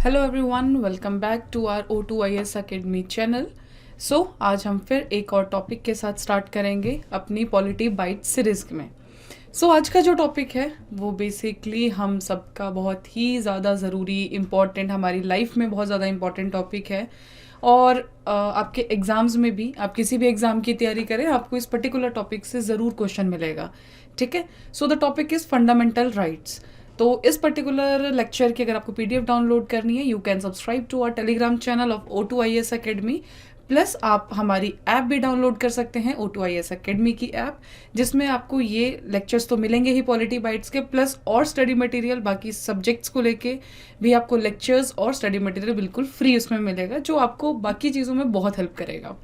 Hello everyone, welcome back to our O2IS academy channel. आज हम फिर एक और टॉपिक के साथ स्टार्ट करेंगे अपनी पॉलिटी बाइट सीरीज में। आज का जो टॉपिक है वो बेसिकली हम सबका बहुत ही ज़्यादा ज़रूरी, इम्पॉर्टेंट, हमारी लाइफ में बहुत ज़्यादा इम्पॉर्टेंट टॉपिक है। और आपके एग्ज़ाम्स में भी, आप किसी भी एग्ज़ाम की तैयारी करें, आपको इस पर्टिकुलर टॉपिक से ज़रूर क्वेश्चन मिलेगा। ठीक है, the topic is fundamental rights. तो इस पर्टिकुलर लेक्चर की अगर आपको पीडीएफ डाउनलोड करनी है, you can subscribe to our Telegram channel of O2IS academy. Plus आप हमारी ऐप भी डाउनलोड कर सकते हैं, O2IS अकेडमी की ऐप, जिसमें आपको ये लेक्चर्स तो मिलेंगे ही पॉलिटी बाइट्स के, प्लस और स्टडी मटेरियल, बाकी सब्जेक्ट्स को लेके भी आपको लेक्चर्स और स्टडी मटेरियल बिल्कुल फ्री उसमें मिलेगा, जो आपको बाकी चीज़ों में बहुत हेल्प करेगा।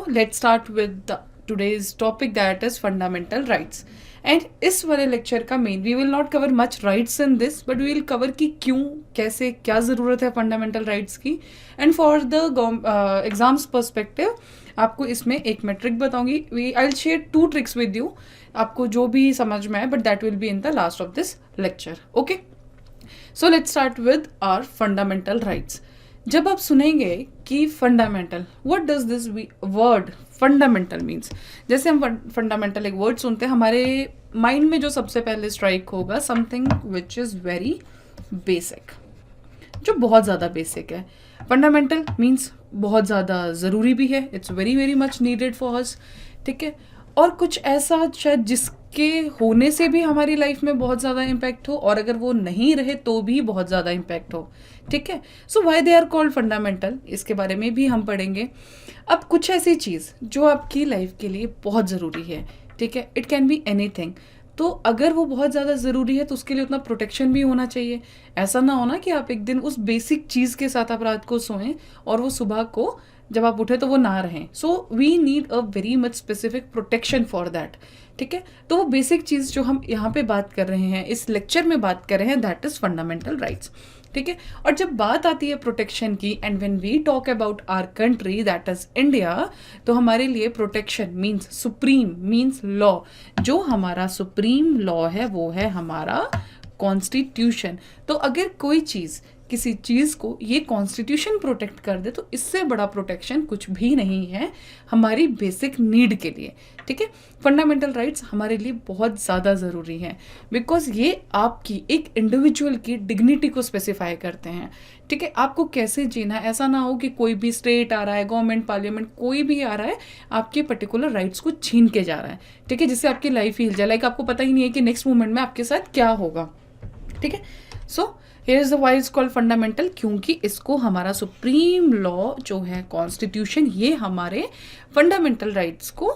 Let's start with today's topic, that is fundamental rights. And इस वाले लेक्चर का main, we will not cover much rights in this, but we will cover कि क्यों, कैसे, क्या ज़रूरत है फंडामेंटल राइट्स की। And for the exams perspective आपको इसमें एक मैं ट्रिक बताऊंगी। I will share 2 tricks with you, आपको जो भी समझ में आए, but that will be in the last of this lecture. Okay, let's start with our fundamental rights. जब आप सुनेंगे कि fundamental, what does this word fundamental means, जैसे हम फंडामेंटल एक वर्ड सुनते हैं, हमारे माइंड में जो सबसे पहले स्ट्राइक होगा something which is very basic, जो बहुत ज़्यादा बेसिक है। फंडामेंटल मीन्स बहुत ज़्यादा ज़रूरी भी है, it's very very much needed for us. ठीक है, और कुछ ऐसा शायद जिसके होने से भी हमारी लाइफ में बहुत ज़्यादा इम्पैक्ट हो, और अगर वो नहीं रहे तो भी बहुत ज़्यादा इम्पैक्ट हो। ठीक है, why they are called fundamental, इसके बारे में भी हम पढ़ेंगे। अब कुछ ऐसी चीज़ जो आपकी लाइफ के लिए बहुत ज़रूरी है, ठीक है, इट कैन बी एनीथिंग। तो अगर वो बहुत ज़्यादा ज़रूरी है तो उसके लिए उतना प्रोटेक्शन भी होना चाहिए। ऐसा ना होना कि आप एक दिन उस बेसिक चीज़ के साथ आप रात को सोएं और वो सुबह को जब आप उठे तो वो ना रहें। We need a very much specific protection for that. ठीक है, तो वो बेसिक चीज़ जो हम यहाँ पे बात कर रहे हैं, इस लेक्चर में बात कर रहे हैं, दैट इज़ फंडामेंटल राइट्स। ठीक है, और जब बात आती है प्रोटेक्शन की, and when we talk about our country that is India, तो हमारे लिए protection means supreme, means law. जो हमारा सुप्रीम लॉ है वो है हमारा कॉन्स्टिट्यूशन। तो अगर कोई चीज़, किसी चीज़ को ये कॉन्स्टिट्यूशन प्रोटेक्ट कर दे, तो इससे बड़ा प्रोटेक्शन कुछ भी नहीं है हमारी बेसिक नीड के लिए। ठीक है, फंडामेंटल राइट्स हमारे लिए बहुत ज़्यादा ज़रूरी हैं, बिकॉज ये आपकी एक इंडिविजुअल की डिग्निटी को स्पेसिफाई करते हैं। ठीक है, आपको कैसे जीना है, ऐसा ना हो कि कोई भी स्टेट आ रहा है, गवर्नमेंट, पार्लियामेंट, कोई भी आ रहा है, आपके पर्टिकुलर राइट्स को छीन के जा रहा है। ठीक है, जिससे आपकी लाइफ ही हिल जाए, लाइक आपको पता ही नहीं है कि नेक्स्ट मोमेंट में आपके साथ क्या होगा। ठीक है, here is the why is called fundamental, क्योंकि इसको हमारा सुप्रीम लॉ जो है कॉन्स्टिट्यूशन, ये हमारे फंडामेंटल राइट्स को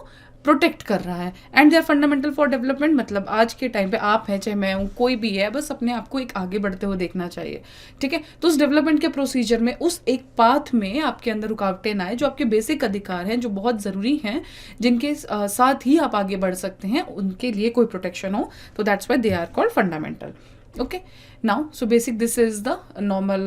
प्रोटेक्ट कर रहा है। And they are fundamental for development, मतलब आज के टाइम पे आप हैं चाहे मैं हूँ, कोई भी है, बस अपने आप को एक आगे बढ़ते हुए देखना चाहिए। ठीक है, तो उस डेवलपमेंट के प्रोसीजर में, उस एक पाथ में आपके अंदर रुकावटें ना आए, जो आपके बेसिक अधिकार हैं, जो बहुत ज़रूरी हैं, जिनके साथ ही आप आगे बढ़ सकते हैं, उनके लिए कोई प्रोटेक्शन हो, तो that's why they are called fundamental. Okay, now basic, this is the normal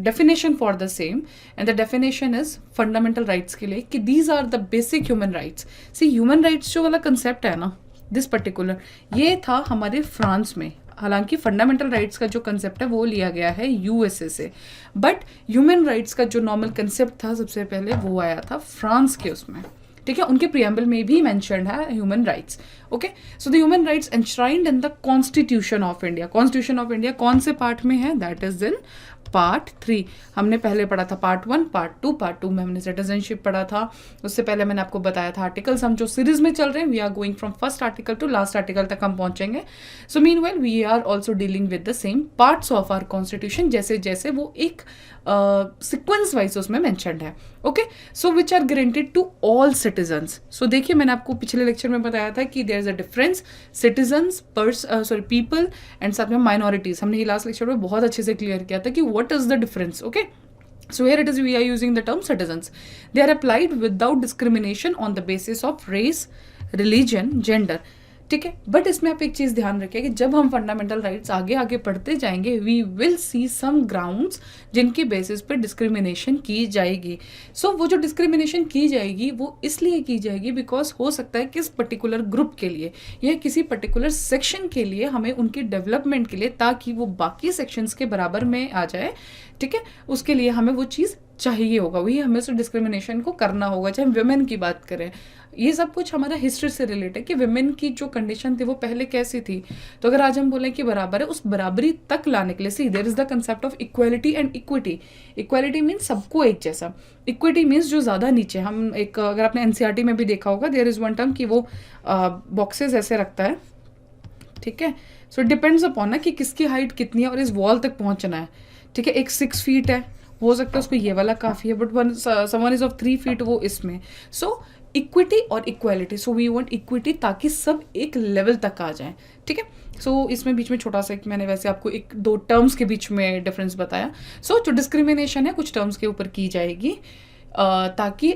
definition for the same, and the definition is fundamental rights के लिए कि these are the basic human rights. See, human rights जो वाला concept है ना, this particular, ये था हमारे फ्रांस में। हालांकि फंडामेंटल राइट्स का जो कंसेप्ट है वो लिया गया है यूएसए से, बट ह्यूमन राइट्स का जो नॉर्मल कंसेप्ट था सबसे पहले वो आया था फ्रांस के उसमें। ठीक है, उनके प्रियम्बल में भी मेंशन्ड है human rights. Okay, the human rights enshrined in the constitution of India. Constitution of India कौन से पार्ट में है, दैट इज इन पार्ट 3। हमने पहले पढ़ा था पार्ट 1, पार्ट 2, पार्ट 2 में हमने सिटीजनशिप पढ़ा था। उससे पहले मैंने आपको बताया था आर्टिकल्स, हम जो सीरीज में चल रहे हैं, we are going from first article to last article तक हम पहुंचेंगे। Meanwhile we are also dealing with the same parts of our constitution, जैसे जैसे वो एक सीक्वेंस वाइज उसमें मेंशन्ड है। Okay, which are guaranteed to all citizens. देखिए, मैंने आपको पिछले लेक्चर में बताया था कि there is a difference, citizens, people, and साथ में माइनॉरिटीज। हमने ये लास्ट लेक्चर में बहुत अच्छे से क्लियर किया था कि what is the difference. Okay, here it is, we are using the term citizens. They are applied without discrimination on the basis of race, religion, gender. ठीक है। बट इसमें आप एक चीज़ ध्यान रखें कि जब हम फंडामेंटल राइट्स आगे आगे पढ़ते जाएंगे we will see some grounds जिनकी बेसिस पे डिस्क्रिमिनेशन की जाएगी। सो वो जो डिस्क्रिमिनेशन की जाएगी वो इसलिए की जाएगी बिकॉज हो सकता है किस पर्टिकुलर ग्रुप के लिए या किसी पर्टिकुलर सेक्शन के लिए हमें उनकी डेवलपमेंट के लिए, ताकि वो बाकी सेक्शंस के बराबर में आ जाए, ठीक है, उसके लिए हमें वो चीज़ चाहिए होगा, वही हमें उस डिस्क्रिमिनेशन को करना होगा। चाहे हम वुमेन की बात करें, ये सब कुछ हमारा हिस्ट्री से रिलेट है कि वुमेन की जो कंडीशन थी वो पहले कैसी थी। तो अगर आज हम बोलें कि बराबर है, उस बराबरी तक लाने के लिए see there is the concept of equality and equity. Equality means सबको एक जैसा, इक्विटी मीन्स जो ज़्यादा नीचे। हम एक, अगर आपने एनसीईआरटी में भी देखा होगा, देयर इज वन टर्म कि वो बॉक्सेस ऐसे रखता है, ठीक है। सो इट डिपेंड्स अपॉन ना कि किसकी हाइट कितनी है और इस वॉल तक पहुंचना है, ठीक है। एक 6 फीट है, हो सकता है उसको ये वाला काफ़ी है, but someone is of 3 feet, वो इसमें। सो इक्विटी और equality, so we want equity ताकि सब एक लेवल तक आ जाए, ठीक है। सो इसमें बीच में छोटा सा एक मैंने वैसे आपको एक दो टर्म्स के बीच में डिफरेंस बताया। सो जो डिस्क्रिमिनेशन है कुछ टर्म्स के ऊपर की जाएगी ताकि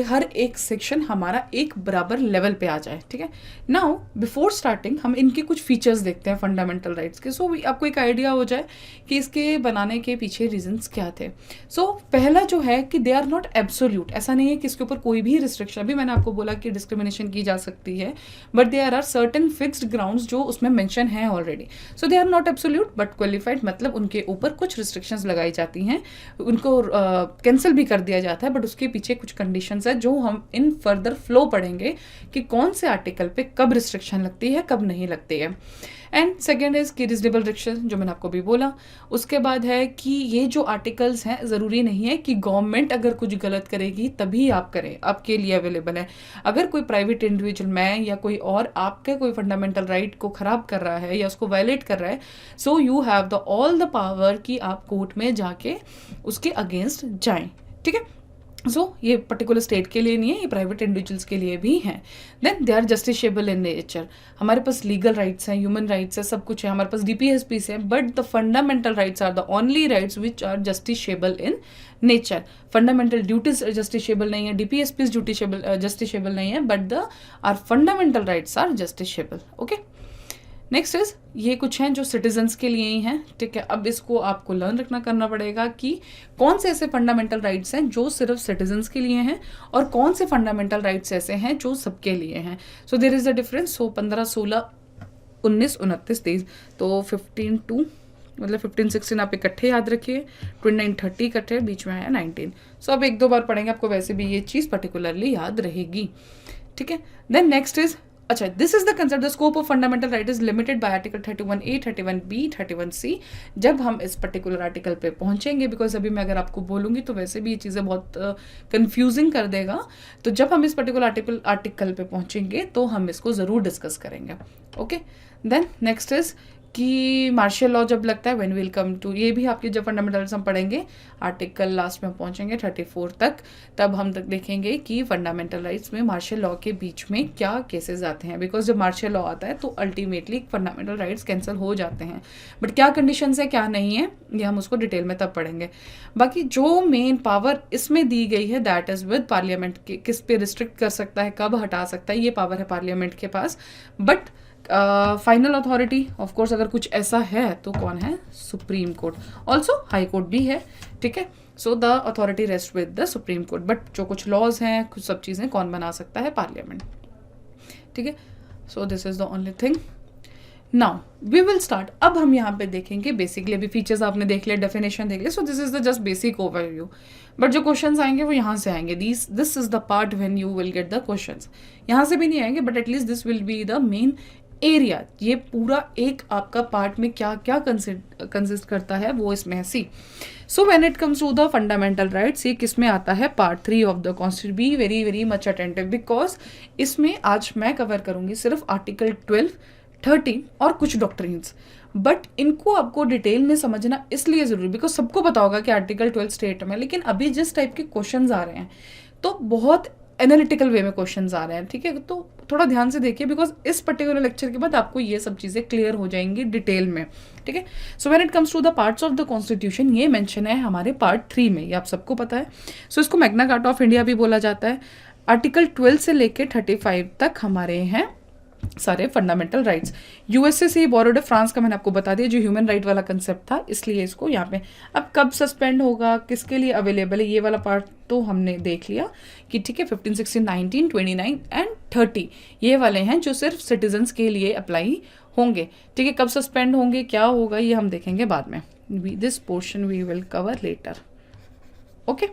हर एक सेक्शन हमारा एक बराबर लेवल पे आ जाए, ठीक है। नाउ बिफोर स्टार्टिंग हम इनके कुछ फीचर्स देखते हैं फंडामेंटल राइट्स के। सो आपको एक आइडिया हो जाए कि इसके बनाने के पीछे रीजंस क्या थे। सो पहला जो है कि दे आर नॉट एब्सोल्यूट, ऐसा नहीं है कि इसके ऊपर कोई भी रिस्ट्रिक्शन, अभी मैंने आपको बोला कि डिस्क्रिमिनेशन की जा सकती है, but there are certain fixed grounds जो उसमें मेंशन है already. So they are not absolute but qualified, मतलब उनके ऊपर कुछ रिस्ट्रिक्शंस लगाई जाती हैं, उनको कैंसिल भी कर दिया जाता है, बट उसके पीछे कुछ कंडीशंस है जो हम इन फर्दर फ्लो पढ़ेंगे कि कौन से आर्टिकल पे कब रिस्ट्रिक्शन लगती है कब नहीं लगती है। एंड सेकेंड इज कि रीजनेबल रिस्ट्रिक्शन, जो मैंने आपको भी बोला। उसके बाद है कि ये जो आर्टिकल्स हैं ज़रूरी नहीं है कि गवर्नमेंट अगर कुछ गलत करेगी तभी आप करें, आपके लिए अवेलेबल है। अगर कोई प्राइवेट इंडिविजुअल, मैं या कोई और, आपके कोई फंडामेंटल राइट को ख़राब कर रहा है या उसको वायलेट कर रहा है, so you have the all the power कि आप कोर्ट में जाके उसके अगेंस्ट जाएं, ठीक है। सो ये पर्टिकुलर स्टेट के लिए नहीं है, ये प्राइवेट इंडिविजुअल्स के लिए भी हैं। Then they are justiciable in nature, हमारे पास लीगल राइट्स हैं, ह्यूमन राइट्स है, सब कुछ है, हमारे पास डीपीएसपीस है, but the fundamental rights are the only rights which are justiciable in nature. Fundamental duties justiciable नहीं है, डीपीएसपीस जस्टिसेबल नहीं है, but the are fundamental rights are justiciable, okay. Next is, ये कुछ हैं जो सिटीजन्स के लिए ही हैं, ठीक है। अब इसको आपको लर्न रखना करना पड़ेगा कि कौन से ऐसे फंडामेंटल राइट्स हैं जो सिर्फ सिटीजन्स के लिए हैं और कौन से फंडामेंटल राइट्स ऐसे हैं जो सबके लिए हैं। So there is a difference. So 15, 16, 19, 29, 23, तो 15 टू मतलब 15, 16 आप इकट्ठे याद रखिए, 29, 30 इकट्ठे, बीच में है 19। सो अब एक दो बार पढ़ेंगे, आपको वैसे भी ये चीज़ पर्टिकुलरली याद रहेगी, ठीक है। देन नेक्स्ट इज, अच्छा, this is the concept, the scope of fundamental right is limited by article 31A, 31B, 31C। जब हम इस पर्टिकुलर आर्टिकल पे पहुंचेंगे, बिकॉज अभी मैं अगर आपको बोलूंगी तो वैसे भी ये चीज़ें बहुत कंफ्यूजिंग कर देगा, तो जब हम इस पर्टिकुलर आर्टिकल पे पहुंचेंगे तो हम इसको ज़रूर डिस्कस करेंगे, ओके। देन नेक्स्ट इज कि मार्शल लॉ जब लगता है, व्हेन विल कम टू, ये भी आपके जब फंडामेंटल्स हम पढ़ेंगे, आर्टिकल लास्ट में पहुंचेंगे 34 तक, तब हम तक देखेंगे कि फंडामेंटल राइट्स में मार्शल लॉ के बीच में क्या केसेस आते हैं। बिकॉज जब मार्शल लॉ आता है तो अल्टीमेटली फंडामेंटल राइट्स कैंसिल हो जाते हैं, बट क्या कंडीशंस है क्या नहीं है ये हम उसको डिटेल में तब पढ़ेंगे। बाकी जो मेन पावर इसमें दी गई है दैट इज विद पार्लियामेंट, किस पे रिस्ट्रिक्ट कर सकता है, कब हटा सकता है, ये पावर है पार्लियामेंट के पास। But final authority of course अगर कुछ ऐसा है तो कौन है, supreme court, also high court भी है, ठीक है। So the authority rest with the supreme court, but जो कुछ लॉज हैं, कुछ सब चीज़ें कौन बना सकता है, पार्लियामेंट, ठीक है। So this is the only thing. Now we will start, अब हम यहाँ पे देखेंगे बेसिकली, अभी फीचर्स आपने देख लिया, डेफिनेशन देख लिया, सो this is the just basic overview, but जो क्वेश्चंस आएंगे वो यहाँ से आएंगे, this is the part when you will get the questions. यहाँ से भी नहीं आएंगे, but at least this will be the main area, ये पूरा एक आपका पार्ट में क्या क्या कंसिस्ट करता है वो इसमें है। See, so when it comes to the fundamental rights, ये किस में आता है, part 3 of the constitution. Be very very much attentive, because इसमें आज मैं कवर करूंगी सिर्फ आर्टिकल 12, 13 और कुछ डॉक्ट्रिन्स, बट इनको आपको डिटेल में समझना इसलिए जरूरी, बिकॉज सबको पता होगा कि आर्टिकल 12 स्टेट में, लेकिन अभी जिस टाइप के क्वेश्चंस आ रहे हैं तो बहुत एनालिटिकल वे में क्वेश्चंस आ रहे हैं, ठीक है। तो थोड़ा ध्यान से देखिए, बिकॉज इस पर्टिकुलर लेक्चर के बाद आपको ये सब चीज़ें क्लियर हो जाएंगी डिटेल में, ठीक है। So when it comes to the parts of the constitution, ये मेंशन है हमारे पार्ट 3 में, ये आप सबको पता है। सो इसको मैग्ना कार्टा ऑफ इंडिया भी बोला जाता है। आर्टिकल 12 से लेके 35 तक हमारे हैं सारे फंडामेंटल राइट्स। यूएसए से ही बोरोड है, फ्रांस का मैंने आपको बता दिया जो ह्यूमन राइट वाला कंसेप्ट था, इसलिए इसको यहाँ पे। अब कब सस्पेंड होगा, किसके लिए अवेलेबल है, ये वाला पार्ट तो हमने देख लिया कि ठीक है 15, 16, 19, 29 एंड 30 ये वाले हैं जो सिर्फ सिटीजन्स के लिए अप्लाई होंगे। ठीक है, कब सस्पेंड होंगे, क्या होगा, ये हम देखेंगे बाद में। This portion we will cover later. Okay,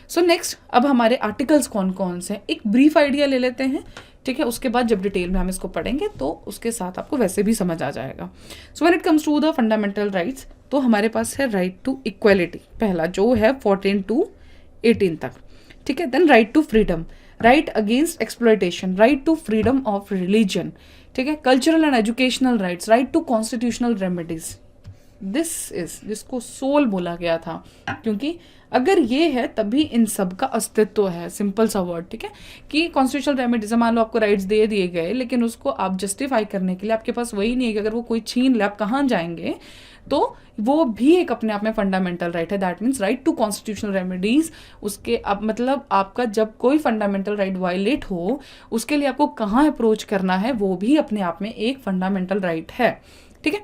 so next अब हमारे आर्टिकल्स कौन कौन से हैं, एक ब्रीफ आइडिया ले लेते हैं। ठीक है, उसके बाद जब डिटेल में हम इसको पढ़ेंगे तो उसके साथ आपको वैसे भी समझ आ जाएगा। So when it comes to the fundamental rights, तो हमारे पास है राइट टू इक्वलिटी, पहला जो है 14 to 18 तक। ठीक है, then right to freedom, right against exploitation, right to freedom of religion. ठीक है, cultural and educational rights, right to constitutional remedies. This is, जिसको सोल बोला गया था, क्योंकि अगर ये है तभी इन सब का अस्तित्व है। सिंपल सा वर्ड, ठीक है, कि कॉन्स्टिट्यूशनल रेमेडीज, मान लो आपको राइट्स दे दिए गए लेकिन उसको आप जस्टिफाई करने के लिए आपके पास वही नहीं है कि अगर वो कोई छीन ले आप कहाँ जाएंगे, तो वो भी एक अपने आप में फंडामेंटल राइट है। That means right to constitutional remedies. उसके अब मतलब आपका जब कोई फंडामेंटल राइट वायलेट हो उसके लिए आपको कहाँ अप्रोच करना है, वो भी अपने आप में एक फंडामेंटल राइट है। ठीक है,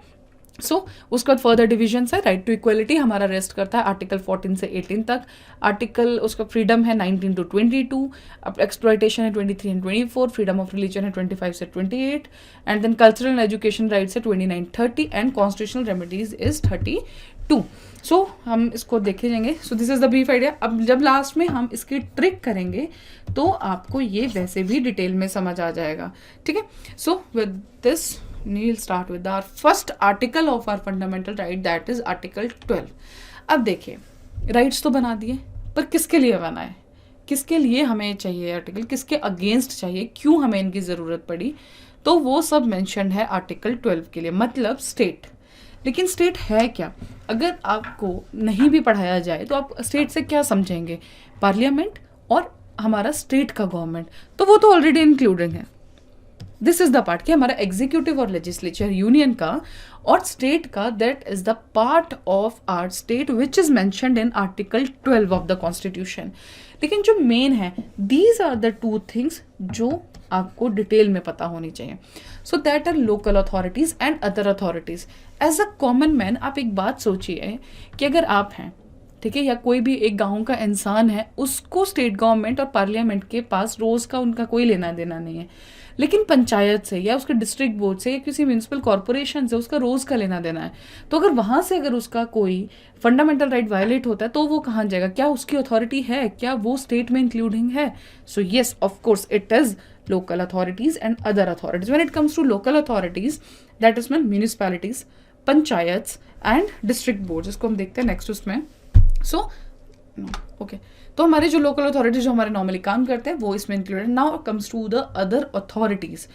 सो उसके बाद फर्दर डिविजन है। राइट टू इक्वलिटी हमारा रेस्ट करता है आर्टिकल 14 से 18 तक। आर्टिकल उसका फ्रीडम है 19 to 22, अब एक्सप्लॉयटेशन है 23 and 24, फ्रीडम ऑफ रिलीजन है 25 से 28, and then cultural and education rights है 29, 30 and constitutional remedies is 32। So हम इसको देखे जाएंगे। So this is the brief idea. अब जब लास्ट में हम इसकी ट्रिक करेंगे तो आपको ये वैसे भी डिटेल में समझ आ जाएगा। ठीक है, so with this we'll start with our first article of our fundamental right, that is article 12। अब देखिए, राइट्स तो बना दिए, पर किसके लिए बनाए, किसके लिए हमें चाहिए आर्टिकल, किसके अगेंस्ट चाहिए, क्यों हमें इनकी ज़रूरत पड़ी, तो वो सब मेंशन है आर्टिकल 12 के लिए, मतलब स्टेट। लेकिन स्टेट है क्या, अगर आपको नहीं भी पढ़ाया जाए तो आप स्टेट से क्या समझेंगे, पार्लियामेंट और हमारा स्टेट का गवर्नमेंट, तो वो तो ऑलरेडी इंक्लूडेड है। दिस इज द पार्ट कि हमारा एग्जीक्यूटिव और लेजिस्लेचर यूनियन का और स्टेट का, that is the part of our state which is mentioned in article 12 of the constitution. लेकिन जो मेन है, these are the two things जो आपको डिटेल में पता होनी चाहिए। So that are local authorities and other authorities. As a common man आप एक बात सोचिए कि अगर आप हैं, ठीक है, या कोई भी एक गांव का इंसान है, उसको स्टेट गवर्नमेंट और पार्लियामेंट के पास रोज का उनका कोई लेना देना नहीं है, लेकिन पंचायत से या उसके डिस्ट्रिक्ट बोर्ड से या किसी म्यूनसिपल कॉर्पोरेशन से उसका रोज का लेना देना है, तो अगर वहां से अगर उसका कोई फंडामेंटल राइट वायलेट होता है तो वो कहाँ जाएगा, क्या उसकी अथॉरिटी है, क्या वो स्टेट में इंक्लूडिंग है? So yes, of course it is local authorities and other authorities. When it comes to local authorities, that is mean municipalities, panchayat and district board, जिसको हम देखते हैं नेक्स्ट उसमें। सो ओके, तो हमारे जो लोकल अथॉरिटीज जो हमारे नॉर्मली काम करते हैं वो इसमें included. Now comes to the other authorities,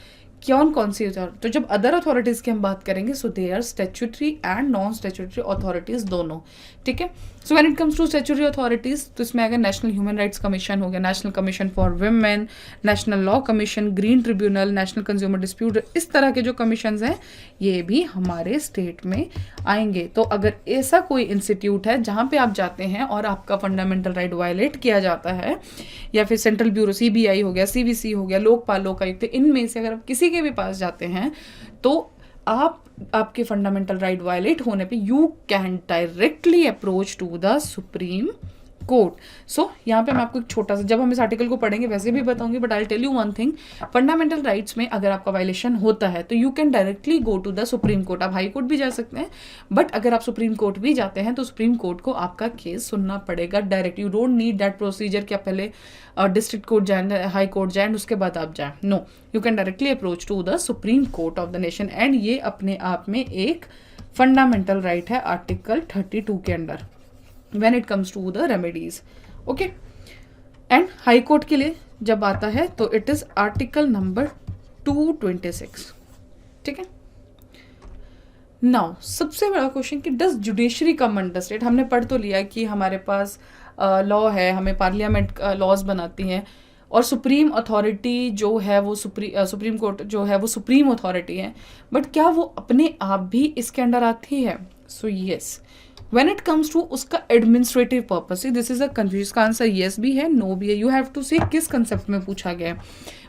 कौन सी, तो जब अदर अथॉरिटीज की हम बात करेंगे, so they are statutory and non statutory authorities दोनों। ठीक है, so when it comes to statutory authorities, तो इसमें अगर नेशनल ह्यूमन राइट्स कमीशन हो गया, national commission for women, national law commission, green tribunal, national consumer dispute, इस तरह के जो कमीशंस हैं ये भी हमारे स्टेट में आएंगे। तो अगर ऐसा कोई इंस्टीट्यूट है जहाँ पे आप जाते हैं और आपका फंडामेंटल राइट वायलेट किया जाता है, या फिर सेंट्रल ब्यूरो CBI हो गया, CVC हो गया, लोकपाल लोकायुक्त, इनमें से अगर आप किसी के भी पास जाते हैं तो आपके फंडामेंटल राइट वायलेट होने पे you can directly approach to the supreme court. So यहाँ पे मैं आपको एक छोटा सा, जब हम इस आर्टिकल को पढ़ेंगे वैसे भी बताऊंगी, but I tell you one thing, fundamental rights में अगर आपका वायलेशन होता है तो you can directly go to the supreme court. आप हाई कोर्ट भी जा सकते हैं, बट अगर आप सुप्रीम कोर्ट भी जाते हैं तो सुप्रीम कोर्ट को आपका केस सुनना पड़ेगा direct. You don't need that procedure कि आप पहले डिस्ट्रिक्ट कोर्ट जाए, हाई कोर्ट जाए, उसके बाद आप जाए। No, you can directly approach to the supreme court of the nation, and ये अपने आप में एक फंडामेंटल राइट है आर्टिकल 32 के under when it comes to the remedies। okay, and high court के लिए जब आता है तो इट इज आर्टिकल नंबर 226। ठीक है, नाउ सबसे बड़ा क्वेश्चन कि does judiciary come under state. हमने पढ़ तो लिया कि हमारे पास लॉ है, हमें पार्लियामेंट लॉज बनाती हैं, और सुप्रीम अथॉरिटी जो है वो सुप्रीम कोर्ट जो है वो सुप्रीम अथॉरिटी है, बट क्या वो अपने आप भी इसके अंडर आती है? So yes, when it comes to उसका administrative purpose, this is a confuse, का आंसर येस भी है, नो भी है, यू हैव टू सी किस कंसेप्ट में पूछा गया है।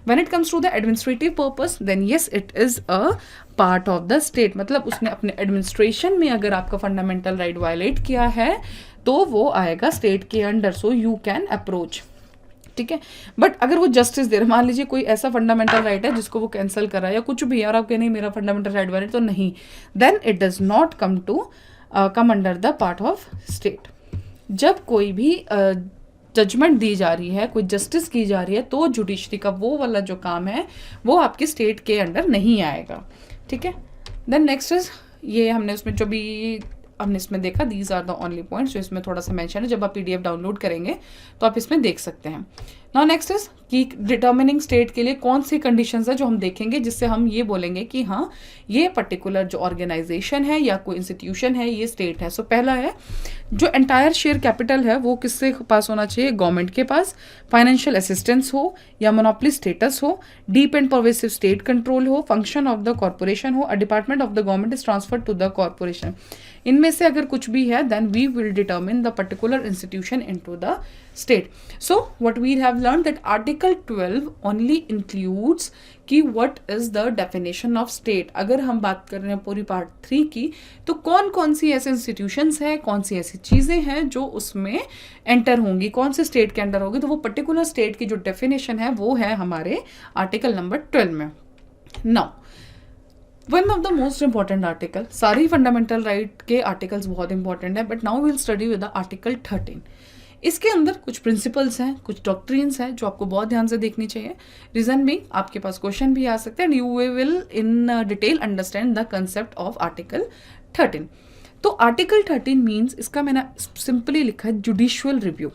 When it comes to the administrative purpose then yes it is a part of the state, मतलब उसने अपने एडमिनिस्ट्रेशन में अगर आपका फंडामेंटल राइट वायलेट किया है तो वो आएगा स्टेट के under, so you can approach, ठीक है। बट अगर वो जस्टिस दे रहे, मान लीजिए कोई ऐसा फंडामेंटल राइट है जिसको वो कैंसिल कर रहा है या कुछ भी, और आप कह नहीं मेरा फंडामेंटल राइट वायलेट, तो नहीं, then it does not come under the part of state. जब कोई भी जजमेंट दी जा रही है, कोई जस्टिस की जा रही है, तो जुडिशरी का वो वाला जो काम है वो आपके स्टेट के अंडर नहीं आएगा, ठीक है। देन नेक्स्ट इज, ये हमने उसमें जो भी हमने इसमें देखा, these are the only points जो इसमें थोड़ा सा मेंशन है, जब आप PDF डाउनलोड करेंगे तो आप इसमें देख सकते हैं। नाउ नेक्स्ट इज कि डिटर्मिनिंग स्टेट के लिए कौन सी कंडीशंस है जो हम देखेंगे जिससे हम ये बोलेंगे कि हाँ ये पर्टिकुलर जो ऑर्गेनाइजेशन है या कोई इंस्टीट्यूशन है ये स्टेट है। सो पहला है जो एंटायर शेयर कैपिटल है वो किससे पास होना चाहिए, गवर्नमेंट के पास, फाइनेंशियल असिस्टेंस हो या मोनोपोली स्टेटस हो, deep and pervasive state control हो, फंक्शन ऑफ द कॉर्पोरेशन हो, a department of the government is transferred to the corporation. इनमें से अगर कुछ भी है then we will determine the particular institution into the state. So what we have learned that Article 12 only includes कि what is the definition of state। अगर हम बात कर रहे हैं पूरी पार्ट 3 की, तो कौन कौन सी ऐसे इंस्टीट्यूशंस हैं, कौन सी ऐसी चीज़ें हैं जो उसमें एंटर होंगी, कौन से स्टेट के अंडर होगी, तो वो पर्टिकुलर स्टेट की जो डेफिनेशन है वो है हमारे आर्टिकल नंबर 12 में। Now one of the most important article, सारी फंडामेंटल राइट के आर्टिकल्स बहुत इंपॉर्टेंट है, but now will study with the article 13। इसके अंदर कुछ प्रिंसिपल्स हैं, कुछ डॉक्ट्रिन्स हैं जो आपको बहुत ध्यान से देखनी चाहिए। रीजन भी आपके पास क्वेश्चन भी आ सकते हैं and you will in detail understand the concept of article 13। तो आर्टिकल 13 मीन्स, इसका मैंने सिंपली लिखा है जुडिशियल रिव्यू,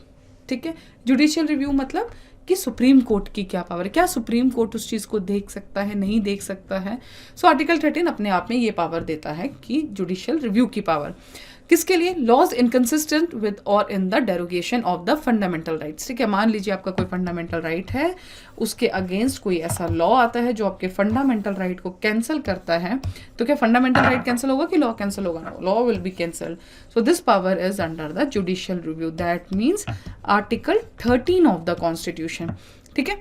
ठीक है। जुडिशियल रिव्यू मतलब कि सुप्रीम कोर्ट की क्या पावर है, क्या सुप्रीम कोर्ट उस चीज़ को देख सकता है, नहीं देख सकता है। सो आर्टिकल 13 अपने आप में ये पावर देता है कि जुडिशियल रिव्यू की पावर किसके लिए, लॉज इनकंसिस्टेंट विद और in the derogation of the fundamental rights, ठीक है। मान लीजिए आपका कोई फंडामेंटल राइट है, उसके अगेंस्ट कोई ऐसा लॉ आता है जो आपके फंडामेंटल राइट को कैंसिल करता है, तो क्या फंडामेंटल राइट कैंसिल होगा कि लॉ कैंसिल होगा, law will be cancel. So this power is under the judicial review, that means article 13 of the constitution, ठीक है।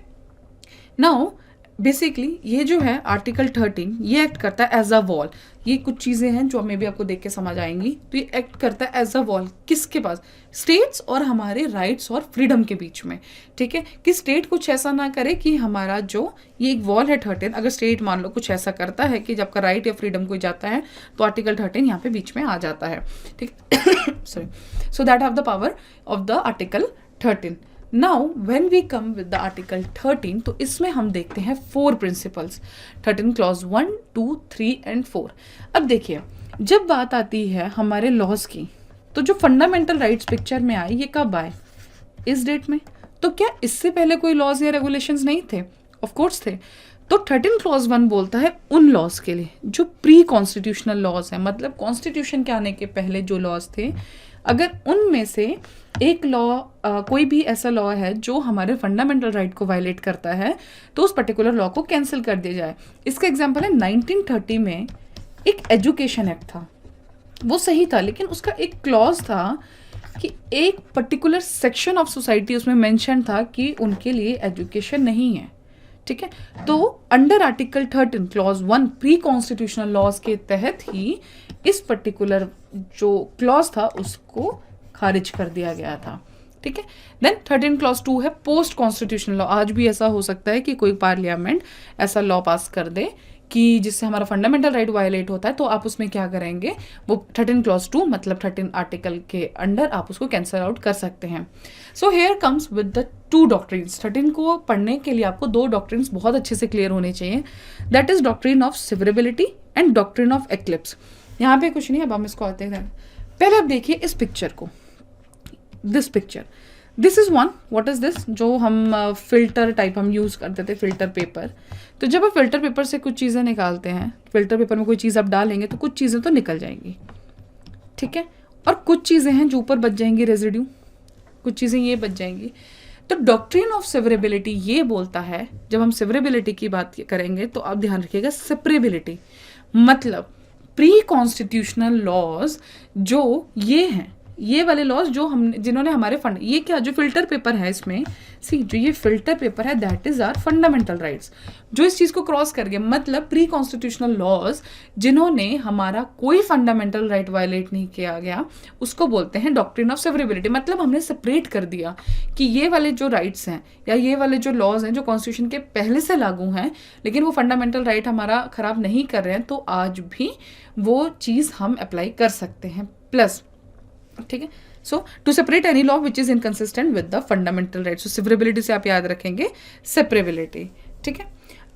नाउ बेसिकली ये जो है आर्टिकल 13 ये एक्ट करता है एज अ वॉल। ये कुछ चीज़ें हैं जो मे भी आपको देख के समझ आएंगी। तो ये एक्ट करता है एज अ वॉल किसके पास, स्टेट्स और हमारे राइट्स और फ्रीडम के बीच में, ठीक है। कि स्टेट कुछ ऐसा ना करे कि हमारा जो ये एक वॉल है 13, अगर स्टेट मान लो कुछ ऐसा करता है कि जब का राइट या फ्रीडम कोई जाता है तो आर्टिकल 13 यहाँ पे बीच में आ जाता है, ठीक sorry. So that have the power of the article 13। Now when we come with the article 13, तो इसमें हम देखते हैं 4 प्रिंसिपल्स, 13 क्लॉज 1, 2, 3 एंड 4। अब देखिए जब बात आती है हमारे लॉज की, तो जो फंडामेंटल राइट्स पिक्चर में आए ये कब आए, इस डेट में। तो क्या इससे पहले कोई लॉज या रेगुलेशंस नहीं थे, ऑफ कोर्स थे। तो 13 क्लॉज 1 बोलता है उन लॉज के लिए जो प्री कॉन्स्टिट्यूशनल लॉज हैं, मतलब कॉन्स्टिट्यूशन के आने के पहले जो लॉज थे, अगर उनमें से एक लॉ कोई भी ऐसा लॉ है जो हमारे फंडामेंटल राइट को वायलेट करता है, तो उस पर्टिकुलर लॉ को कैंसिल कर दिया जाए। इसका एग्जांपल है 1930 में एक एजुकेशन एक्ट था, वो सही था, लेकिन उसका एक क्लॉज था कि एक पर्टिकुलर सेक्शन ऑफ सोसाइटी उसमें मेंशन था कि उनके लिए एजुकेशन नहीं है, ठीक है। तो under article 13 clause 1 pre constitutional laws के तहत ही इस पर्टिकुलर जो क्लॉज था उसको खारिज कर दिया गया था, ठीक है। देन 13 क्लॉज 2 है पोस्ट कॉन्स्टिट्यूशनल लॉ। आज भी ऐसा हो सकता है कि कोई पार्लियामेंट ऐसा लॉ पास कर दे कि जिससे हमारा फंडामेंटल राइट वायलेट होता है, तो आप उसमें क्या करेंगे, वो 13 क्लॉज 2 मतलब 13 आर्टिकल के अंडर आप उसको कैंसिल आउट कर सकते हैं। So here comes with the 2 doctrines. 13 को पढ़ने के लिए आपको 2 डॉक्ट्रिन्स बहुत अच्छे से क्लियर होने चाहिए, that is doctrine of severability and doctrine of eclipse. यहाँ पे कुछ नहीं, अब हम इसको आते हैं। पहले आप देखिए इस पिक्चर को, this picture, this is one, what is this, जो हम फिल्टर टाइप हम यूज करते थे, फिल्टर पेपर। तो जब आप फिल्टर पेपर से कुछ चीज़ें निकालते हैं, फिल्टर पेपर में कोई चीज़ आप डालेंगे तो कुछ चीज़ें तो निकल जाएंगी, ठीक है, और कुछ चीज़ें हैं जो ऊपर बच जाएंगी, रेजिड्यू, कुछ चीज़ें ये बच जाएंगी। तो डॉक्ट्रिन ऑफ सेवरेबिलिटी ये बोलता है, जब हम सेवरेबिलिटी की बात करेंगे तो आप ध्यान रखिएगा सेपरेबिलिटी, मतलब प्री कॉन्स्टिट्यूशनल लॉज जो ये हैं ये वाले लॉज जो हम जिन्होंने हमारे फंड, ये क्या जो फिल्टर पेपर है इसमें, सी जो ये फिल्टर पेपर है that is are fundamental rights, जो इस चीज को क्रॉस कर गए, मतलब प्री कॉन्स्टिट्यूशनल लॉज जिन्होंने हमारा कोई फंडामेंटल राइट वायलेट नहीं किया गया उसको बोलते हैं डॉक्ट्रिन ऑफ सेवरेबिलिटी। मतलब हमने सेपरेट कर दिया कि ये वाले जो राइट्स हैं या ये वाले जो लॉज हैं जो कॉन्स्टिट्यूशन के पहले से लागू हैं लेकिन वो फंडामेंटल राइट हमारा खराब नहीं कर रहे हैं, तो आज भी वो चीज हम अप्लाई कर सकते हैं। प्लस ठीक है, so to separate any law which is inconsistent with the fundamental right, so severability से आप याद रखेंगे सेपरेबिलिटी। ठीक है,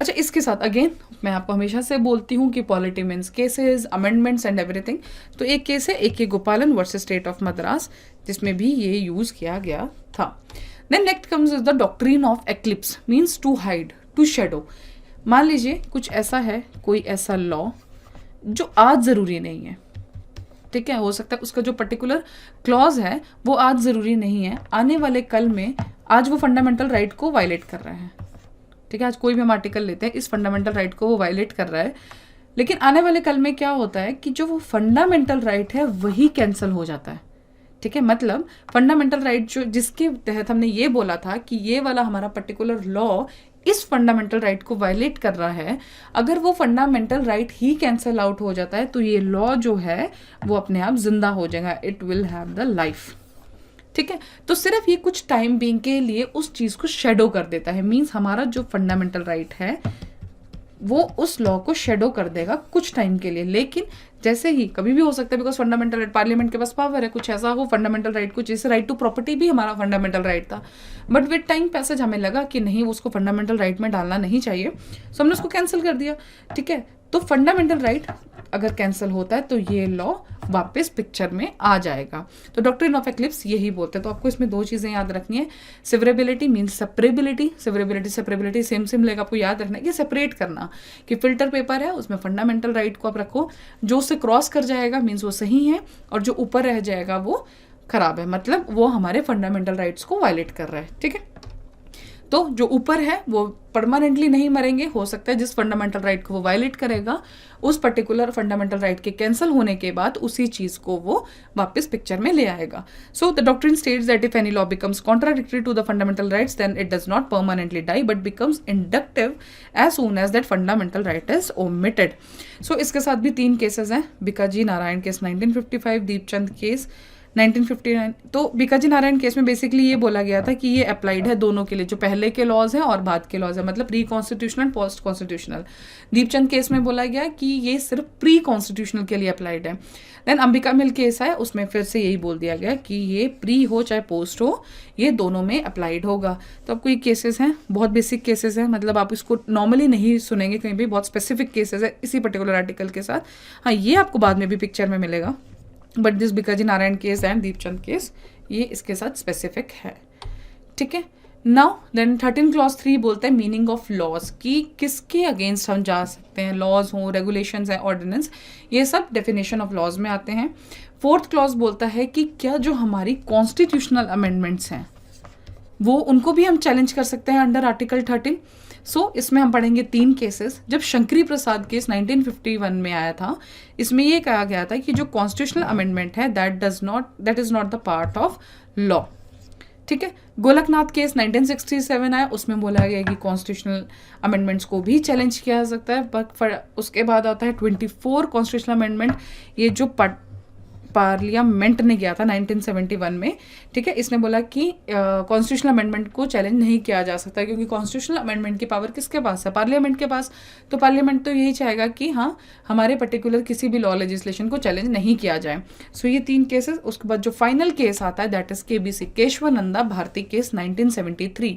अच्छा इसके साथ अगेन मैं आपको हमेशा से बोलती हूँ कि polity means cases, amendments and everything. तो एक केस है AK गोपालन वर्सेस स्टेट ऑफ मद्रास, जिसमें भी ये यूज किया गया था। Then next comes is the doctrine of eclipse, means to hide, to shadow. मान लीजिए कुछ ऐसा है, कोई ऐसा लॉ जो आज ज़रूरी नहीं है, ठीक है, हो सकता है उसका जो पर्टिकुलर क्लॉज है वो आज ज़रूरी नहीं है, आने वाले कल में आज वो फंडामेंटल राइट को वायलेट कर रहा है। ठीक है, आज कोई भी हम आर्टिकल लेते हैं, इस फंडामेंटल राइट को वो वायलेट कर रहा है, लेकिन आने वाले कल में क्या होता है कि जो वो फंडामेंटल राइट है वही कैंसिल हो जाता है। ठीक है, मतलब फंडामेंटल राइट जो जिसके तहत हमने ये बोला था कि ये वाला हमारा पर्टिकुलर लॉ इस फंडामेंटल राइट को वायलेट कर रहा है, अगर वो फंडामेंटल राइट ही कैंसिल आउट हो जाता है तो ये लॉ जो है वो अपने आप जिंदा हो जाएगा, it will have the life. ठीक है, तो सिर्फ ये कुछ टाइम बीइंग के लिए उस चीज को शेडो कर देता है, मींस हमारा जो फंडामेंटल राइट है वो उस लॉ को शेडो कर देगा कुछ टाइम के लिए, लेकिन जैसे ही कभी भी हो सकता है बिकॉज फंडामेंटल राइट, पार्लियामेंट के पास पावर है, कुछ ऐसा हो फंडामेंटल राइट को, जैसे राइट टू प्रॉपर्टी भी हमारा फंडामेंटल राइट था, बट विद टाइम पैसेज हमें लगा कि नहीं उसको फंडामेंटल राइट में डालना नहीं चाहिए, सो हमने उसको कैंसिल कर दिया। ठीक है, तो फंडामेंटल राइट अगर कैंसिल होता है तो ये लॉ वापस पिक्चर में आ जाएगा। तो डॉक्ट्रिन ऑफ एक्लिप्स यही बोलते हैं। तो आपको इसमें दो चीज़ें याद रखनी है, severability means separability, severability separability same same लेगा, आपको याद रखना है कि सेपरेट करना कि फिल्टर पेपर है उसमें फंडामेंटल राइट को आप रखो, जो उससे क्रॉस कर जाएगा मीन्स वो सही है और जो ऊपर रह जाएगा वो खराब है, मतलब वो हमारे फंडामेंटल राइट्स को वायलेट कर रहा है। ठीक है, तो जो ऊपर है वो परमानेंटली नहीं मरेंगे, हो सकता है जिस फंडामेंटल राइट को वो वायलेट करेगा उस पर्टिकुलर फंडामेंटल राइट के कैंसिल होने के बाद उसी चीज को वो वापस पिक्चर में ले आएगा। So the doctrine states that if any law becomes contradictory to the fundamental rights then it does not permanently die but becomes inductive as soon as that fundamental right is omitted. So इसके साथ भी 3 cases हैं, Bhikaji Narayan case 1955, Deepchand case 1959। तो Bhikaji Narayan case में basically ये बोला गया था कि ये अप्लाइड है दोनों के लिए, जो पहले के लॉज हैं और बाद के लॉज हैं, मतलब pre constitutional post constitutional. Deepchand case में बोला गया कि ये सिर्फ प्री कॉन्स्टिट्यूशनल के लिए अप्लाइड है। देन अंबिका मिल केस है, उसमें फिर से यही बोल दिया गया कि ये प्री हो चाहे पोस्ट हो ये दोनों में अप्लाइड होगा। तो आपको ये केसेस हैं, बहुत बेसिक केसेस हैं, मतलब आप इसको नॉर्मली नहीं सुनेंगे कहीं भी, बहुत स्पेसिफिक केसेस है इसी पर्टिकुलर आर्टिकल के साथ। हाँ, ये आपको बाद में भी पिक्चर में मिलेगा, but this Bikaji Narayan case and Deepchand case ये इसके साथ स्पेसिफिक है। ठीक है, नाउ देन 13 क्लॉज 3 बोलता है मीनिंग ऑफ लॉज, कि किसके अगेंस्ट हम जा सकते हैं, लॉज हो, रेगुलेशंस है, ऑर्डिनेंस, ये सब डेफिनेशन ऑफ लॉज में आते हैं। 4th क्लॉज बोलता है कि क्या जो हमारी कॉन्स्टिट्यूशनल अमेंडमेंट्स हैं वो उनको भी हम चैलेंज कर सकते हैं अंडर आर्टिकल 13। सो इसमें हम पढ़ेंगे 3 केसेस। जब शंकरी प्रसाद केस 1951 में आया था, इसमें ये कहा गया था कि जो कॉन्स्टिट्यूशनल अमेंडमेंट है that is not the part of law. ठीक है, गोलकनाथ केस 1967 आया, उसमें बोला गया कि कॉन्स्टिट्यूशनल अमेंडमेंट्स को भी चैलेंज किया जा सकता है, बट उसके बाद आता है 24 कॉन्स्टिट्यूशनल अमेंडमेंट, ये जो पार्लियामेंट ने किया था 1971 में। ठीक है, इसने बोला कि कॉन्स्टिट्यूशनल अमेंडमेंट को चैलेंज नहीं किया जा सकता, क्योंकि कॉन्स्टिट्यूशनल अमेंडमेंट की पावर किसके पास है, पार्लियामेंट के पास। तो पार्लियामेंट तो यही चाहेगा कि हाँ हमारे पर्टिकुलर किसी भी लॉ लेजिस्लेशन को चैलेंज नहीं किया जाए। सो ये 3 केसेस। उसके बाद जो फाइनल केस आता है that is KBC, Kesavananda Bharati case 1973।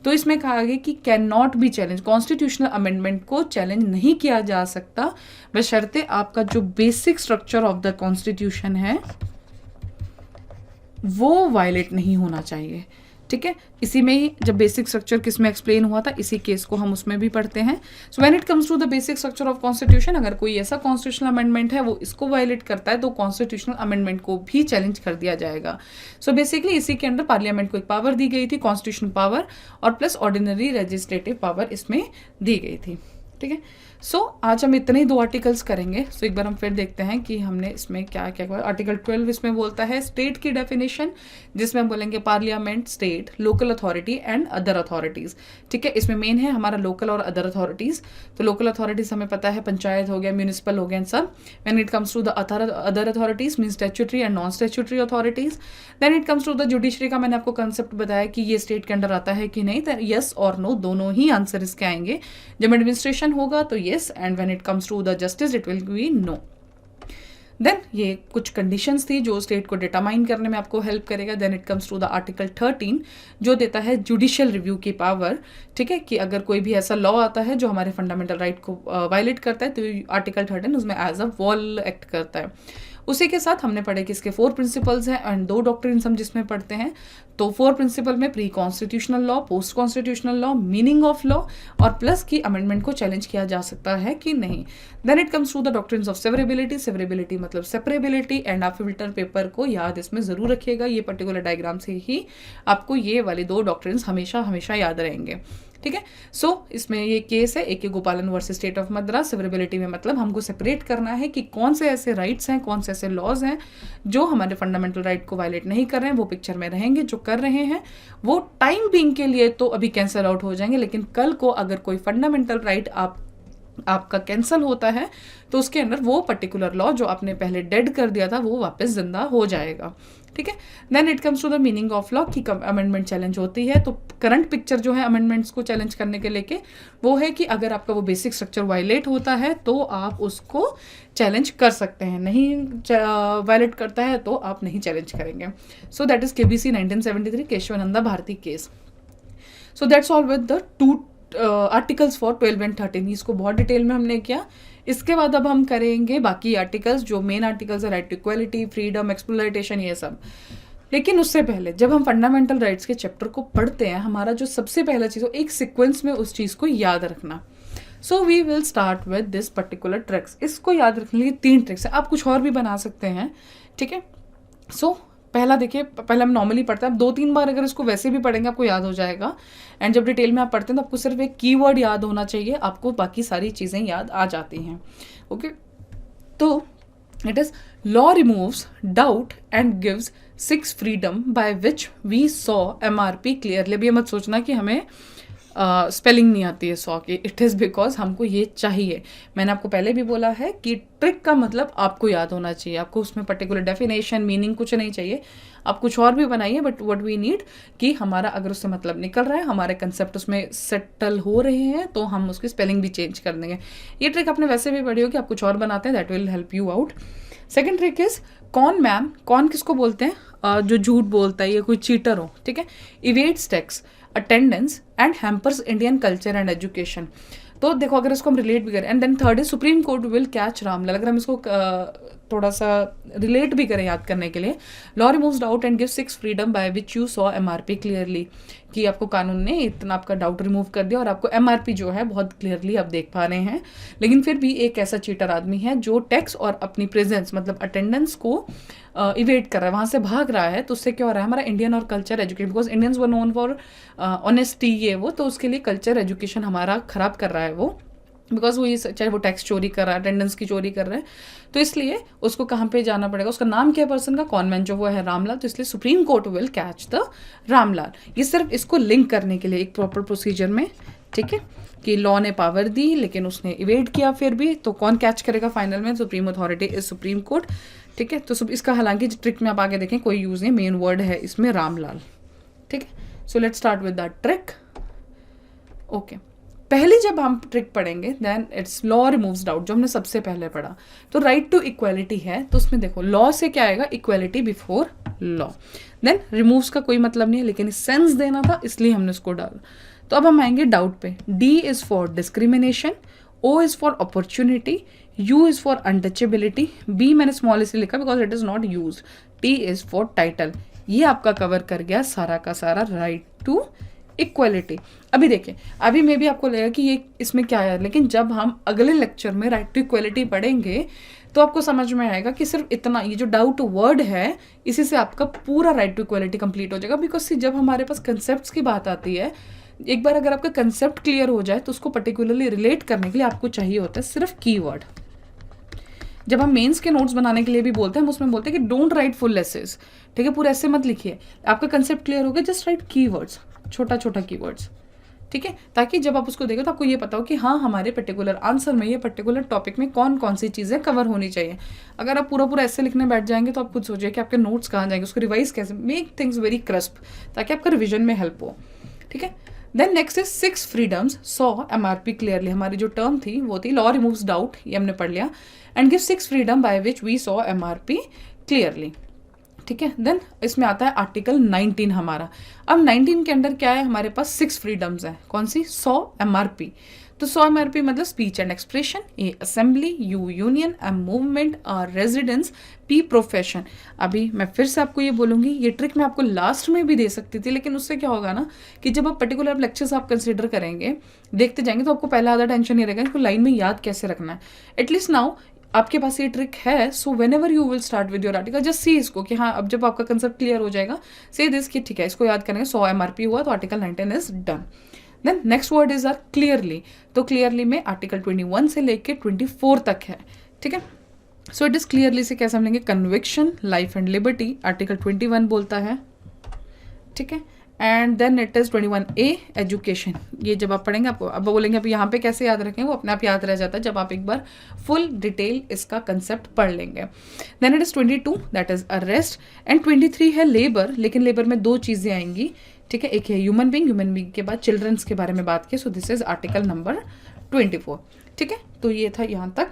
तो इसमें कहा गया कि can not be challenge, constitutional amendment को चैलेंज नहीं किया जा सकता बशर्ते आपका जो basic structure of the constitution है वो वायलेट नहीं होना चाहिए। ठीक है, इसी में ही जब बेसिक स्ट्रक्चर किस में एक्सप्लेन हुआ था, इसी केस को हम उसमें भी पढ़ते हैं। So when it comes to the basic structure of constitution, अगर कोई ऐसा कॉन्स्टिट्यूशनल अमेंडमेंट है वो इसको वायलेट करता है तो कॉन्स्टिट्यूशनल अमेंडमेंट को भी चैलेंज कर दिया जाएगा। सो बेसिकली इसी के अंदर पार्लियामेंट को एक पावर दी गई थी, कॉन्स्टिट्यूशन पावर, और प्लस ऑर्डिनरी लेजिस्लेटिव पावर इसमें दी गई थी। ठीक है, सो आज हम इतने ही 2 आर्टिकल्स करेंगे। सो एक बार हम फिर देखते हैं कि हमने इसमें क्या क्या किया। आर्टिकल 12 इसमें बोलता है स्टेट की डेफिनेशन, जिसमें हम बोलेंगे parliament, state, local authority and other authorities. ठीक है, इसमें मेन है हमारा लोकल और अदर अथॉरिटीज़। तो लोकल अथॉरिटीज़ हमें पता है पंचायत हो गया, म्यूनिसिपल हो गया, इन सब। When it comes to the other authorities mean statutory and non statutory authorities. Then it comes to the judiciary का मैंने आपको कंसेप्ट बताया कि ये स्टेट के अंडर आता है कि नहीं, तो यस और नो दोनों ही आंसर इसके आएंगे। जब एडमिनिस्ट्रेशन होगा तो yes, and when it comes to the justice it will be no. Then ये कुछ कंडीशंस थी जो स्टेट को डिटरमाइन करने में आपको हेल्प करेगा। Then it comes to the article 13 जो देता है जुडिशियल रिव्यू की पावर। ठीक है, कि अगर कोई भी ऐसा लॉ आता है जो हमारे फंडामेंटल राइट को वायलेट करता है तो आर्टिकल 13 उसमें एज अ वॉल एक्ट करता है। उसी के साथ हमने पढ़े कि इसके 4 प्रिंसिपल्स हैं एंड 2 डॉक्ट्रिन्स हम जिसमें पढ़ते हैं। तो 4 प्रिंसिपल में pre constitutional law, post constitutional law, meaning of law और प्लस की अमेंडमेंट को चैलेंज किया जा सकता है कि नहीं। Then it comes to the doctrines of severability. Severability मतलब सेपरेबिलिटी, एंड आप फिल्टर पेपर को याद इसमें जरूर रखिएगा। ये पर्टिकुलर डायग्राम से ही आपको ये वाले 2 डॉक्ट्रिन्स हमेशा हमेशा याद रहेंगे। ठीक है, सो इसमें ये केस है AK गोपालन versus state of Madras. Severability में मतलब हमको सेपरेट करना है कि कौन से ऐसे राइट्स हैं, कौन से ऐसे लॉज हैं जो हमारे फंडामेंटल राइट को वायलेट नहीं कर रहे हैं, वो पिक्चर में रहेंगे। जो कर रहे हैं वो टाइम बीइंग के लिए तो अभी कैंसिल आउट हो जाएंगे, लेकिन कल को अगर कोई फंडामेंटल राइट आपका कैंसिल होता है तो उसके अंदर वो पर्टिकुलर लॉ जो आपने पहले डेड कर दिया था वो वापस जिंदा हो जाएगा। ठीक है, then it comes to the meaning of law की अमेंडमेंट चैलेंज होती है। तो करंट पिक्चर जो है अमेंडमेंट्स को चैलेंज करने के लेके वो है कि अगर आपका वो बेसिक स्ट्रक्चर वायलेट होता है तो आप उसको चैलेंज कर सकते हैं, नहीं वायलेट करता है तो आप नहीं चैलेंज करेंगे। So that is KBC 1973 Kesavananda Bharati case. So that's all with the 2 articles for 12 and 13। इसको बहुत डिटेल में हमने किया। इसके बाद अब हम करेंगे बाकी आर्टिकल्स जो मेन आर्टिकल्स है, right to equality, freedom, exploitation, ये सब। लेकिन उससे पहले जब हम फंडामेंटल राइट्स के चैप्टर को पढ़ते हैं, हमारा जो सबसे पहला चीज़ हो एक सीक्वेंस में उस चीज़ को याद रखना। So we will start with this particular tricks. इसको याद रखने के लिए 3 ट्रिक्स है, आप कुछ और भी बना सकते हैं। ठीक है, सो पहला देखिए, पहले हम नॉर्मली पढ़ते हैं, आप 2-3 बार अगर इसको वैसे भी पढ़ेंगे आपको याद हो जाएगा। एंड जब डिटेल में आप पढ़ते हैं तो आपको सिर्फ एक कीवर्ड याद होना चाहिए, आपको बाकी सारी चीज़ें याद आ जाती हैं। ओके, तो it is law removes doubt and gives 6 freedom by which we saw MRP clearly. अभी मत सोचना कि हमें स्पेलिंग नहीं आती है 100 की, इट इज़ बिकॉज हमको ये चाहिए। मैंने आपको पहले भी बोला है कि ट्रिक का मतलब आपको याद होना चाहिए, आपको उसमें पर्टिकुलर डेफिनेशन, मीनिंग कुछ नहीं चाहिए। आप कुछ और भी बनाइए, बट व्हाट वी नीड कि हमारा अगर उससे मतलब निकल रहा है, हमारे कंसेप्ट उसमें सेटल हो रहे हैं, तो हम उसकी स्पेलिंग भी चेंज कर देंगे। ये ट्रिक आपने वैसे भी पढ़ी हो कि आप कुछ और बनाते हैं, that will help you out. Second trick is con man. Con किसको बोलते हैं? जो झूठ बोलता है या कोई चीटर हो। ठीक है, evades tax, attendance and hampers Indian culture and education. तो देखो अगर इसको हम रिलेट भी करें, and then third is supreme court will catch Ramlal. अगर हम इसको थोड़ा सा रिलेट भी करें याद करने के लिए, law removes doubt and gives 6 freedom by which you saw MRP clearly, कि आपको कानून ने इतना आपका डाउट रिमूव कर दिया और आपको MRP जो है बहुत क्लियरली आप देख पा रहे हैं। लेकिन फिर भी एक ऐसा चीटर आदमी है जो टैक्स और अपनी प्रेजेंस मतलब अटेंडेंस को इवेट कर रहा है, वहाँ से भाग रहा है। तो उससे क्या हो रहा है, हमारा इंडियन और culture education, because Indians were known for honesty, ये वो, तो उसके लिए कल्चर एजुकेशन हमारा खराब कर रहा है वो, बिकॉज वो ये चाहे वो टैक्स चोरी कर रहा है, अटेंडेंस की चोरी कर रहा है, तो इसलिए उसको कहाँ पे जाना पड़ेगा। उसका नाम क्या है पर्सन का? कॉनवेंट, जो वो है रामलाल। तो इसलिए supreme court will catch the Ramlal. ये सिर्फ इसको लिंक करने के लिए एक प्रॉपर प्रोसीजर में, ठीक है, कि लॉ ने पावर दी लेकिन उसने इवेट किया फिर भी, तो कौन कैच करेगा फाइनल में? Supreme authority is supreme court. ठीक है, तो इसका हालांकि ट्रिक में आप आगे देखें कोई यूज नहीं, मेन वर्ड है इसमें रामलाल। ठीक है, so let's start with the trick. Okay, पहले जब हम ट्रिक पढ़ेंगे then it's law removes doubt, जो हमने सबसे पहले पढ़ा। तो राइट टू इक्वालिटी है, तो उसमें देखो लॉ से क्या आएगा? Equality before law. Then removes का कोई मतलब नहीं है, लेकिन सेंस देना था इसलिए हमने उसको डाला। तो अब हम आएंगे डाउट पे। D is for discrimination, O is for opportunity, U is for untouchability, B मैंने स्मॉल इसलिए लिखा because it is not use, T is for title. ये आपका कवर कर गया सारा का सारा राइट टू इक्वालिटी। अभी देखिए, अभी मे भी आपको लगेगा कि ये इसमें क्या है, लेकिन जब हम अगले लेक्चर में राइट टू इक्वालिटी पढ़ेंगे तो आपको समझ में आएगा कि सिर्फ इतना, ये जो डाउट वर्ड है इसी से आपका पूरा राइट टू इक्वालिटी कंप्लीट हो जाएगा। बिकॉज जब हमारे पास कंसेप्ट्स की बात आती है एक बार अगर आपका कंसेप्ट क्लियर हो जाए तो उसको पर्टिकुलरली रिलेट करने के लिए आपको चाहिए होता है सिर्फ कीवर्ड। जब हम मेंस के नोट्स बनाने के लिए भी बोलते हैं, हम उसमें बोलते हैं कि डोंट राइट फुल एसेस, ठीक है, पूरा ऐसे मत लिखिए। आपका कंसेप्ट क्लियर हो गया, जस्ट राइट कीवर्ड्स, छोटा छोटा कीवर्ड्स, ठीक है, ताकि जब आप उसको देखो तो आपको ये पता हो कि हाँ हमारे पर्टिकुलर आंसर में, ये पर्टिकुलर टॉपिक में कौन कौन सी चीज़ें कवर होनी चाहिए। अगर आप पूरा पूरा ऐसे लिखने बैठ जाएंगे तो आप खुद सोचिए कि आपके नोट्स कहाँ जाएंगे, उसको रिवाइज कैसे, मेक थिंग्स वेरी क्रिस्प ताकि आपका रिविजन में हेल्प हो, ठीक है। Then next is 6 freedoms saw MRP clearly. हमारी जो टर्म थी वो थी लॉ रिमूव्स डाउट, ये हमने पढ़ लिया, and give 6 freedom by which we saw MRP clearly, ठीक है। देन इसमें आता है आर्टिकल 19 हमारा। अब 19 के अंदर क्या है, हमारे पास 6 फ्रीडम्स है, कौन सी, 100 MRP। तो 100 MRP मतलब speech and expression, A assembly, you union, a movement, residence, P profession. अभी मैं फिर से आपको ये बोलूंगी, ये ट्रिक मैं आपको लास्ट में भी दे सकती थी, लेकिन उससे क्या होगा ना कि जब आप पर्टिकुलर लेक्चर्स आप कंसिडर करेंगे, देखते जाएंगे, तो आपको पहला आधा टेंशन नहीं रहेगा इसको लाइन में याद कैसे रखना है। एटलीस्ट नाउ आपके पास ये ट्रिक है, so when ever you will start with your article just see इसको कि हाँ अब जब आपका कंसेप्ट क्लियर हो जाएगा, से दिस कि ठीक है इसको याद करेंगे, 100 MRP हुआ तो article 19 is done. Then next word is are clearly. तो क्लियरली में आर्टिकल 21 से लेके 24 तक है, ठीक है। सो इट इज क्लियरली से कैसे हम लेंगे, conviction, life and liberty, article 21 बोलता है, ठीक है। And then it is 21A education. ये जब आप पढ़ेंगे आपको अब बोलेंगे अब यहाँ पे कैसे याद रखें, वो अपने आप याद रह जाता है जब आप एक बार फुल डिटेल इसका कंसेप्ट पढ़ लेंगे। Then it is 22 that is arrest, and 23 है लेबर, लेकिन लेबर में 2 चीज़ें आएंगी, ठीक है, एक है ह्यूमन बींग के बाद चिल्ड्रंस के बारे में बात की, सो दिस इज आर्टिकल नंबर 24, ठीक है। तो ये था यहाँ तक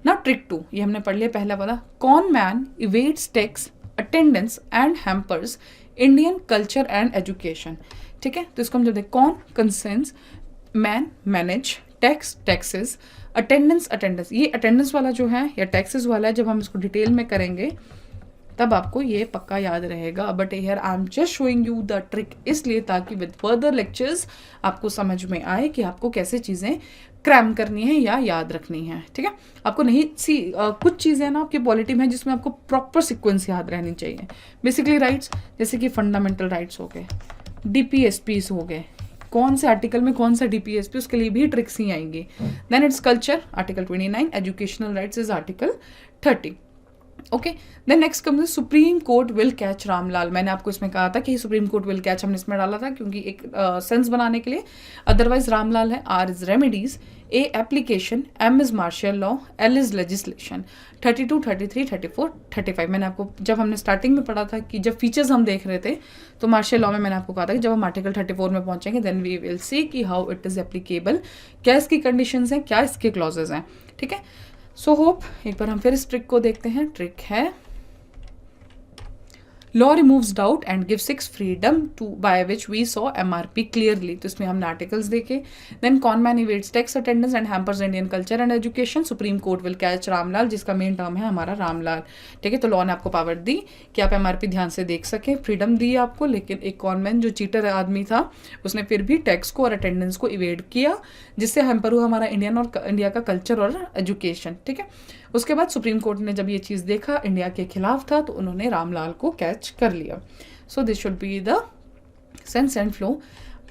ना। ट्रिक 2 ये हमने पढ़ लिया, पहला वाला, con man evades tax, attendance and hampers Indian culture and education, ठीक है। तो इसको हम जब देखें, कौन कंसेंस, man manage, tax taxes, attendance, ये अटेंडेंस वाला जो है या टैक्सेस वाला है, जब हम इसको डिटेल में करेंगे तब आपको ये पक्का याद रहेगा। But here I am just showing you the trick, इसलिए ताकि विद फर्दर लेक्चर्स आपको समझ में आए कि आपको कैसे चीज़ें क्रैम करनी है या याद रखनी है, ठीक है। आपको नहीं कुछ चीज़ें ना आपकी पॉलिटी में जिसमें आपको प्रॉपर सीक्वेंस याद रहनी चाहिए। बेसिकली राइट्स, जैसे कि फंडामेंटल राइट्स हो गए, DPSPs हो गए, कौन से आर्टिकल में कौन सा DPSP, उसके लिए भी ट्रिक्स ही आएंगी। Then it's culture, article 29, educational rights is article 30, okay. Then next comes supreme court will catch Ramlal. मैंने आपको इसमें कहा था कि सुप्रीम कोर्ट विल कैच हमने इसमें डाला था क्योंकि एक सेंस बनाने के लिए, अदरवाइज रामलाल है, R is remedies, A application, M is martial law, L is legislation. 32, 33, 34, 35 मैंने आपको जब हमने स्टार्टिंग में पढ़ा था कि जब फीचर्स हम देख रहे थे तो मार्शल लॉ में मैंने आपको कहा था कि जब हम आर्टिकल 34 में पहुंचेंगे देन वी विल सी कि हाउ इट इज एप्लीकेबल, क्या इसकी कंडीशंस हैं, क्या इसके क्लॉजेज हैं, ठीक है। सो होप एक बार हम फिर इस ट्रिक को देखते हैं। ट्रिक है law removes doubt and give 6 freedom to buy which we saw MRP clearly. तो इसमें हमने आर्टिकल्स देखे। Then con man evades tax, attendance and hampers Indian culture and education. Supreme court will catch Ramlal, जिसका main term है हमारा रामलाल, ठीक है। तो लॉ ने आपको पावर दी कि आप MRP ध्यान से देख सकें, फ्रीडम दी आपको, लेकिन एक कॉन मैन जो चीटर आदमी था उसने फिर भी टैक्स को और अटेंडेंस को इवेड किया, जिससे हैम्पर हुआ हमारा इंडिया का कल्चर और एजुकेशन, ठीक है। उसके बाद सुप्रीम कोर्ट ने जब ये चीज़ देखा इंडिया के खिलाफ था तो उन्होंने रामलाल को कैच कर लिया। So this should be the sense and flow.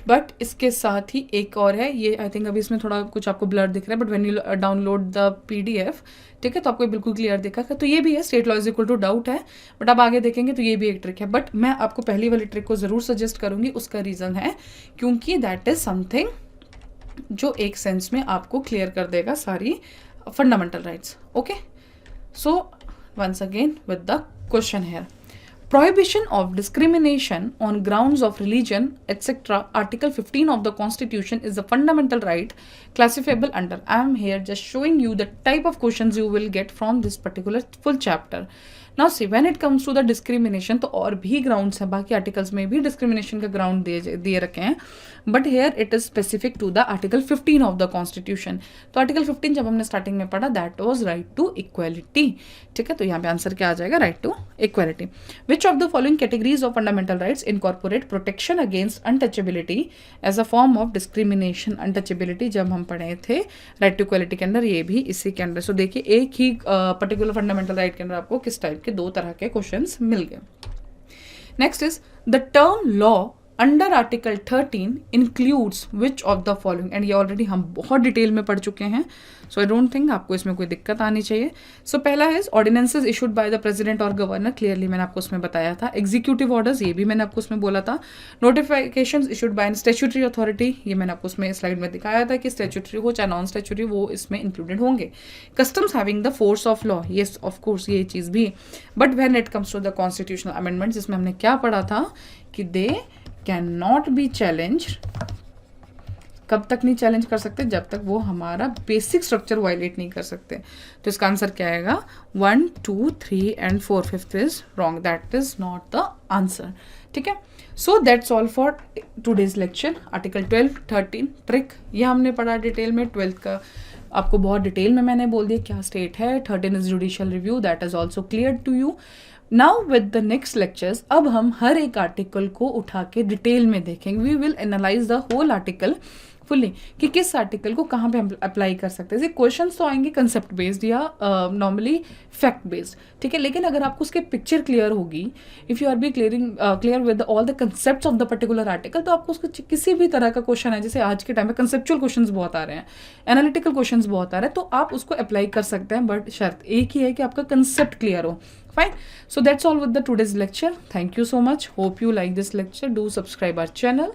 But इसके साथ ही एक और है, ये आई थिंक अभी इसमें थोड़ा कुछ आपको ब्लर दिख रहा है, but when you download the PDF, ठीक है, तो आपको बिल्कुल क्लियर दिखा। तो ये भी है, state law is equal to doubt है, बट आप आगे देखेंगे तो ये भी एक ट्रिक है। बट मैं आपको पहली वाली ट्रिक को ज़रूर सजेस्ट करूँगी, उसका रीज़न है क्योंकि दैट इज़ समथिंग जो एक सेंस में आपको क्लियर कर देगा सारी fundamental rights, okay. So once again with the question here, prohibition of discrimination on grounds of religion etc. Article 15 of the Constitution is a fundamental right classifiable under. I am here just showing you the type of questions you will get from this particular full chapter. Now see, when it comes to the discrimination, तो और भी grounds हैं, बाकी articles में भी discrimination का ground दिए रखे हैं, but here it is specific to the article 15 of the constitution. तो आर्टिकल 15 जब हमने स्टार्टिंग में पढ़ा that was right to equality, ठीक है। तो यहाँ पे आंसर क्या आ जाएगा, right to equality. Which of the following categories of fundamental rights incorporate protection against untouchability as a form of discrimination. Untouchability जब हम पढ़े थे राइट टू इक्वालिटी के अंदर, ये भी इसी के अंदर। सो देखिए एक ही पर्टिकुलर फंडामेंटल राइट के अंदर आपको किस टाइप के 2 तरह के क्वेश्चन मिल गए। Next is the term law under article 13 includes which of the following, and ये ऑलरेडी हम बहुत डिटेल में पढ़ चुके हैं, सो आई डोंट थिंक आपको इसमें कोई दिक्कत आनी चाहिए. सो पहला है ordinances issued by the president और गवर्नर, क्लियरली मैंने आपको उसमें बताया था. एग्जीक्यूटिव ऑर्डर्स, ये भी मैंने आपको उसमें बोला था. Notifications issued by statutory authority, ये मैंने आपको उसमें स्लाइड में दिखाया था कि स्टैट्यूटरी हो चाहे नॉन स्टैट्यूटरी, वो इसमें इंक्लूडेड होंगे. Customs having the force of law, yes of course ये चीज़ भी. But when it comes to the constitutional amendment, जिसमें हमने क्या पढ़ा था कि they can not be challenge. कब तक नहीं चैलेंज कर सकते? जब तक वो हमारा बेसिक स्ट्रक्चर वायलेट नहीं कर सकते. तो इसका आंसर क्या आएगा? 1, 2, 3 and 4, 5th is wrong. That is not the answer. ठीक है. सो that's all for today's lecture. Article 12, 13 trick ये हमने पढ़ा डिटेल में. 12th का आपको बहुत डिटेल में मैंने बोल दिया क्या स्टेट है. 13 is judicial review, that is also clear to you. Now with the next lectures, अब हम हर एक आर्टिकल को उठा के डिटेल में देखेंगे. We will analyse the whole article fully कि किस आर्टिकल को कहाँ पे हम अप्लाई कर सकते हैं. क्वेश्चंस तो आएंगे कंसेप्ट बेस्ड या नॉर्मली फैक्ट बेस्ड. ठीक है. लेकिन अगर आपको उसकी पिक्चर क्लियर होगी, if you are be clear with all the concepts of the particular article, तो आपको उसको किसी भी तरह का क्वेश्चन है, जैसे आज के टाइम में कंसेप्चुअल क्वेश्चंस बहुत आ रहे हैं, एनालिटिकल क्वेश्चंस बहुत आ रहे हैं, तो आप उसको अप्लाई कर सकते हैं. बट शर्त एक ही है कि आपका कंसेप्ट क्लियर हो. Fine. So that's all with the today's lecture. Thank you so much. Hope you like this lecture. Do subscribe our channel.